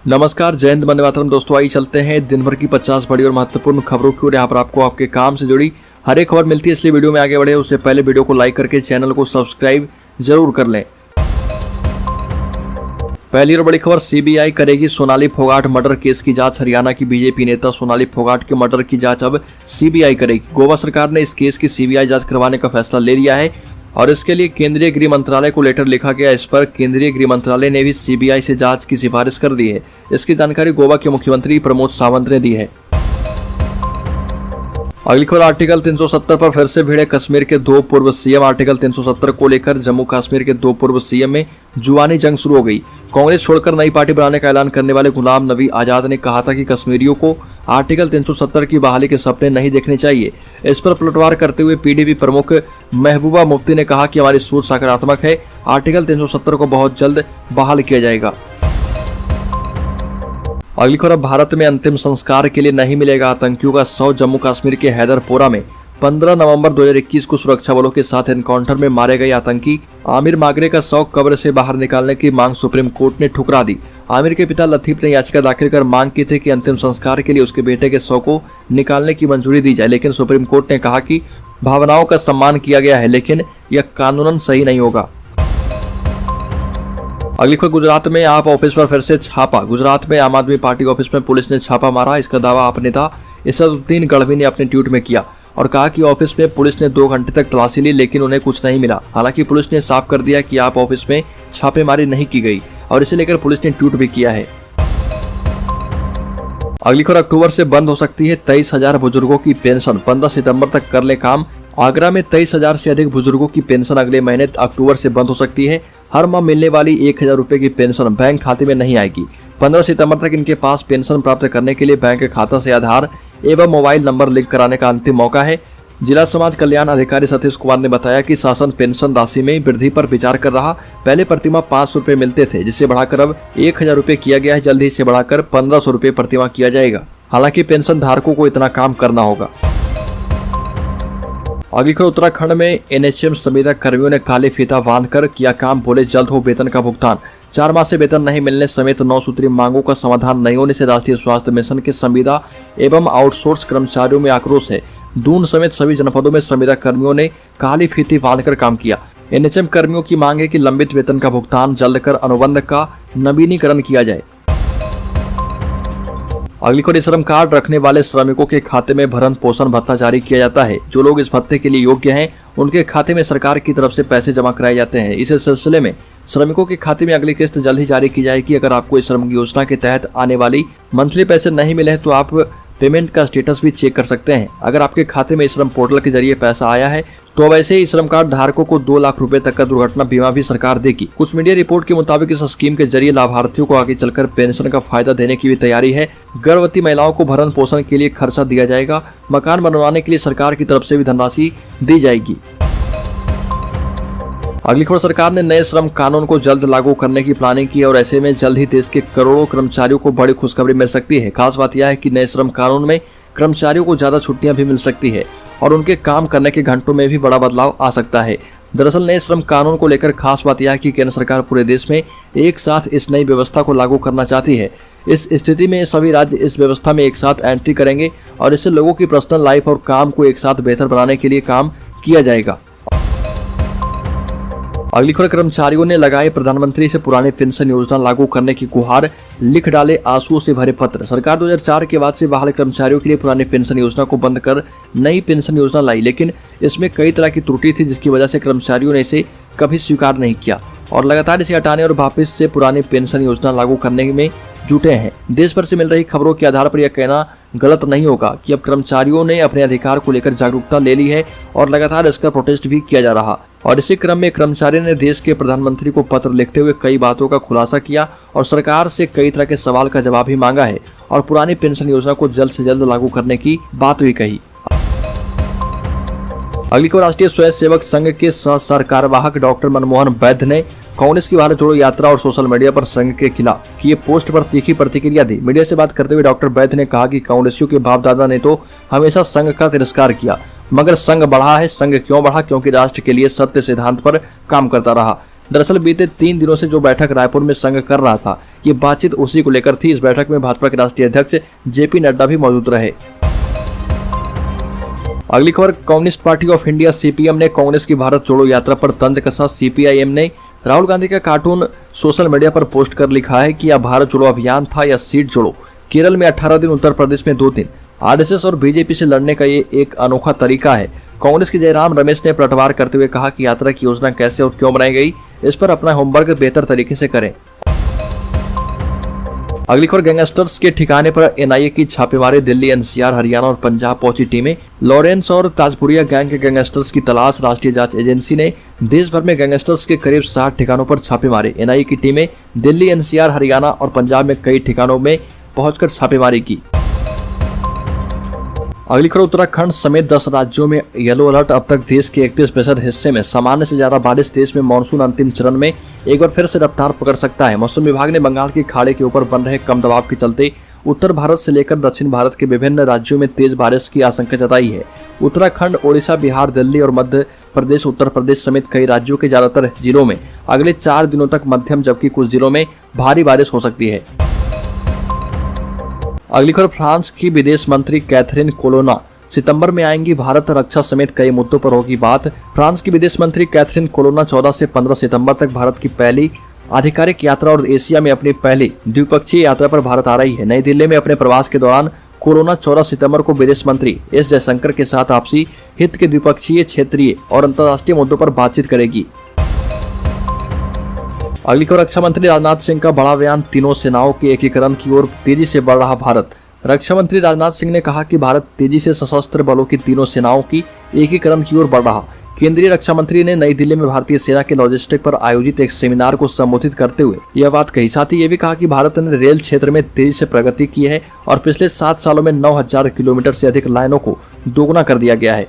नमस्कार, जय हिंद, वंदे मातरम। दोस्तों आइए चलते हैं दिन भर की 50 बड़ी और महत्वपूर्ण खबरों की ओर। यहाँ पर आपको आपके काम से जुड़ी हर एक खबर मिलती है, इसलिए वीडियो में आगे बढ़े उससे पहले वीडियो को लाइक करके चैनल को सब्सक्राइब जरूर कर लें। पहली और बड़ी खबर, सीबीआई करेगी सोनाली फोगाट मर्डर केस की जांच। हरियाणा की बीजेपी नेता सोनाली फोगाट के मर्डर की जांच अब सीबीआई करेगी। गोवा सरकार ने इस केस की सीबीआई जांच करवाने का फैसला ले लिया है और इसके लिए केंद्रीय गृह मंत्रालय को लेटर लिखा गया। इस पर केंद्रीय गृह मंत्रालय ने भी सीबीआई से जांच की सिफारिश कर दी है। इसकी जानकारी गोवा के मुख्यमंत्री प्रमोद सावंत ने दी है। अगली खबर, आर्टिकल 370 पर फिर से भिड़े कश्मीर के दो पूर्व सीएम। आर्टिकल 370 को लेकर जम्मू कश्मीर के दो पूर्व सीएम में जुबानी जंग शुरू हो गई। कांग्रेस छोड़कर नई पार्टी बनाने का ऐलान करने वाले गुलाम नबी आजाद ने कहा था कि कश्मीरियों को आर्टिकल 370 की बहाली के सपने नहीं देखने चाहिए। इस पर पलटवार करते हुए पीडीपी प्रमुख महबूबा मुफ्ती ने कहा कि हमारी सोच सकारात्मक है, आर्टिकल 370 को बहुत जल्द बहाल किया जाएगा। अगली खबर, भारत में अंतिम संस्कार के लिए नहीं मिलेगा आतंकियों का शव। जम्मू कश्मीर के हैदरपोरा में 15 नवंबर 2021 को सुरक्षा बलों के साथ एनकाउंटर में मारे गए आतंकी आमिर मागरे का शव कब्र से बाहर निकालने की मांग सुप्रीम कोर्ट ने ठुकरा दी। आमिर के पिता लतीफ ने याचिका दाखिल कर मांग की थी कि अंतिम संस्कार के लिए उसके बेटे के शव को निकालने की मंजूरी दी जाए, लेकिन सुप्रीम कोर्ट ने कहा कि भावनाओं का सम्मान किया गया है, लेकिन यह कानूनन सही नहीं होगा। अगली खबर, गुजरात में आप ऑफिस पर फिर से छापा। गुजरात में आम आदमी पार्टी ऑफिस में पुलिस ने छापा मारा। इसका दावा आप नेता इसदुद्दीन गढ़वी ने अपने ट्वीट में किया और कहा कि ऑफिस में पुलिस ने 2 घंटे तक तलाशी ली, लेकिन उन्हें कुछ नहीं मिला। हालांकि पुलिस ने साफ कर दिया कि आप ऑफिस में छापेमारी नहीं की गई और इसे लेकर पुलिस ने ट्वीट भी किया है। अगली खबर, अक्टूबर से बंद हो सकती है 23,000 बुजुर्गों की पेंशन। 15 सितंबर तक कर ले काम। आगरा में 23,000 से अधिक बुजुर्गों की पेंशन अगले महीने अक्टूबर से बंद हो सकती है। हर माह मिलने वाली 1,000 रुपए की पेंशन बैंक खाते में नहीं आएगी। 15 सितंबर तक इनके पास पेंशन प्राप्त करने के लिए बैंक खाता से आधार एवं मोबाइल नंबर लिंक कराने का अंतिम मौका है। जिला समाज कल्याण अधिकारी सतीश कुमार ने बताया कि शासन पेंशन राशि में वृद्धि पर विचार कर रहा। पहले प्रतिमाह 500 रुपए मिलते थे, जिसे बढ़ाकर अब 1,000 रुपए किया गया है। जल्द ही इसे बढ़ाकर 1,500 रुपए प्रतिमाह किया जाएगा। हालांकि पेंशन धारकों को इतना काम करना होगा। अगली खबर, उत्तराखंड में एनएचएम संविदा कर्मियों ने काले फीता बांधकर किया काम, बोले जल्द हो वेतन का भुगतान। 4 माह से वेतन नहीं मिलने समेत 9 सूत्रीय मांगों का समाधान नहीं होने से राष्ट्रीय स्वास्थ्य मिशन के संविदा एवं आउटसोर्स कर्मचारियों में आक्रोश है। दून समेत सभी जनपदों में संविदा कर्मियों ने काली फीती बांधकर काम किया। एनएचएम कर्मियों की मांग है कि लंबित वेतन का भुगतान जल्द कर अनुबंध का नवीनीकरण किया जाए। अगली खबर, श्रम कार्ड रखने वाले श्रमिकों के खाते में भरण पोषण भत्ता जारी किया जाता है। जो लोग इस भत्ते के लिए योग्य हैं, उनके खाते में सरकार की तरफ से पैसे जमा कराए जाते हैं। इस सिलसिले में श्रमिकों के खाते में अगली किस्त जल्द ही जारी की जाएगी। अगर आपको इस श्रम योजना के तहत आने वाली मंथली पैसे नहीं मिले हैं तो आप पेमेंट का स्टेटस भी चेक कर सकते हैं। अगर आपके खाते में श्रम पोर्टल के जरिए पैसा आया है तो वैसे ही श्रम कार्ड धारकों को 2 लाख रुपए तक का दुर्घटना बीमा भी सरकार देगी। कुछ मीडिया रिपोर्ट के मुताबिक इस स्कीम के जरिए लाभार्थियों को आगे चलकर पेंशन का फायदा देने की भी तैयारी है। गर्भवती महिलाओं को भरण पोषण के लिए खर्चा दिया जाएगा। मकान बनवाने के लिए सरकार की तरफ से भी धनराशि दी जाएगी। अगली खबर, सरकार ने नए श्रम कानून को जल्द लागू करने की प्लानिंग की और ऐसे में जल्द ही देश के करोड़ों कर्मचारियों को बड़ी खुशखबरी मिल सकती है। खास बात यह है कि नए श्रम कानून में कर्मचारियों को ज्यादा छुट्टियां भी मिल सकती है और उनके काम करने के घंटों में भी बड़ा बदलाव आ सकता है। दरअसल नए श्रम कानून को लेकर खास बात यह है कि केंद्र सरकार पूरे देश में एक साथ इस नई व्यवस्था को लागू करना चाहती है। इस स्थिति में सभी राज्य इस व्यवस्था में एक साथ एंट्री करेंगे और इससे लोगों की पर्सनल लाइफ और काम को एक साथ बेहतर बनाने के लिए काम किया जाएगा। अगली खबर, कर्मचारियों ने लगाए प्रधानमंत्री से पुरानी पेंशन योजना लागू करने की गुहार, लिख डाले आंसुओं से भरे पत्र। सरकार 2004 के बाद से बहाल कर्मचारियों के लिए पुरानी पेंशन योजना को बंद कर नई पेंशन योजना लाई, लेकिन इसमें कई तरह की त्रुटि थी जिसकी वजह से कर्मचारियों ने इसे कभी स्वीकार नहीं किया और लगातार इसे हटाने और वापस से पुरानी पेंशन योजना लागू करने में जुटे हैं। देश भर से मिल रही खबरों के आधार पर यह कहना गलत नहीं होगा कि अब कर्मचारियों ने अपने अधिकार को लेकर जागरूकता ले ली है और लगातार इसका प्रोटेस्ट भी किया जा रहा। और इसी क्रम में कर्मचारी ने देश के प्रधानमंत्री को पत्र लिखते हुए कई बातों का खुलासा किया और सरकार से कई तरह के सवाल का जवाब भी मांगा है और पुरानी पेंशन योजना को जल्द से जल्द लागू करने की बात भी कही। अगली को राष्ट्रीय स्वयंसेवक संघ के सह सरकारवाहक डॉक्टर मनमोहन वैद्य ने कांग्रेस की भारत जोड़ो यात्रा और सोशल मीडिया पर संघ के खिलाफ किए पोस्ट पर तीखी प्रतिक्रिया दी। मीडिया से बात करते हुए डॉक्टर वैद्य ने कहा कि कांग्रेसियों के बाप दादा ने तो हमेशा संघ का तिरस्कार किया, मगर संघ बढ़ा है। संघ क्यों बढ़ा? क्योंकि राष्ट्र के लिए सत्य सिद्धांत पर काम करता रहा। दरअसल बीते 3 दिनों से जो बैठक रायपुर में संघ कर रहा था, ये बातचीत उसी को लेकर थी। इस बैठक में भाजपा के राष्ट्रीय अध्यक्ष जेपी नड्डा भी मौजूद रहे। अगली खबर, communist party of India CPM ने कांग्रेस की भारत जोड़ो यात्रा पर तंज कसा। सीपीआईएम ने राहुल गांधी का कार्टून सोशल मीडिया पर पोस्ट कर लिखा है कि यह भारत जोड़ो अभियान था या सीट जोड़ो। केरल में 18 दिन, उत्तर प्रदेश में 2 दिन। आरएसएस और बीजेपी से लड़ने का ये एक अनोखा तरीका है। कांग्रेस के जयराम रमेश ने पलटवार करते हुए कहा कि यात्रा की योजना कैसे और क्यों बनाई गई, इस पर अपना होमवर्क बेहतर तरीके से करें। अगली खबर, गैंगस्टर्स के ठिकाने पर एनआईए की छापेमारी। दिल्ली, एनसीआर, हरियाणा और पंजाब पहुंची टीमें। लॉरेंस और ताजपुरिया गैंग के गैंगस्टर्स की तलाश। राष्ट्रीय जांच एजेंसी ने देश भर में गैंगस्टर्स के करीब 60 ठिकानों पर छापे मारे। एनआईए की टीमें दिल्ली, एनसीआर, हरियाणा और पंजाब में कई ठिकानों में पहुंचकर छापेमारी की। अगली खबर, उत्तराखंड समेत 10 राज्यों में येलो अलर्ट। अब तक देश के 31% हिस्से में सामान्य से ज्यादा बारिश। देश में मानसून अंतिम चरण में एक बार फिर से रफ्तार पकड़ सकता है। मौसम विभाग ने बंगाल की खाड़ी के ऊपर बन रहे कम दबाव के चलते उत्तर भारत से लेकर दक्षिण भारत के विभिन्न राज्यों में तेज बारिश की आशंका जताई है। उत्तराखंड, ओडिशा, बिहार, दिल्ली और मध्य प्रदेश, उत्तर प्रदेश समेत कई राज्यों के ज्यादातर जिलों में अगले 4 दिनों तक मध्यम जबकि कुछ जिलों में भारी बारिश हो सकती है। अगली खबर, फ्रांस की विदेश मंत्री कैथरीन कोलोना सितंबर में आएंगी भारत। रक्षा समेत कई मुद्दों पर होगी बात। फ्रांस की विदेश मंत्री कैथरीन कोलोना 14 से 15 सितंबर तक भारत की पहली आधिकारिक यात्रा और एशिया में अपनी पहली द्विपक्षीय यात्रा पर भारत आ रही है। नई दिल्ली में अपने प्रवास के दौरान कोलोना 14 सितंबर को विदेश मंत्री एस जयशंकर के साथ आपसी हित के द्विपक्षीय, क्षेत्रीय और अंतर्राष्ट्रीय मुद्दों पर बातचीत करेगी। अगली खबर, रक्षा मंत्री राजनाथ सिंह का बड़ा बयान। तीनों सेनाओं के एकीकरण की ओर तेजी से बढ़ रहा भारत। रक्षा मंत्री राजनाथ सिंह ने कहा कि भारत तेजी से सशस्त्र बलों की तीनों सेनाओं की एकीकरण की ओर बढ़ रहा। केंद्रीय रक्षा मंत्री ने नई दिल्ली में भारतीय सेना के लॉजिस्टिक पर आयोजित एक सेमिनार को संबोधित करते हुए यह बात कही। साथ ही ये भी कहा कि भारत ने रेल क्षेत्र में तेजी से प्रगति की है और पिछले 7 सालों में 9000 किलोमीटर से अधिक लाइनों को दोगुना कर दिया गया है।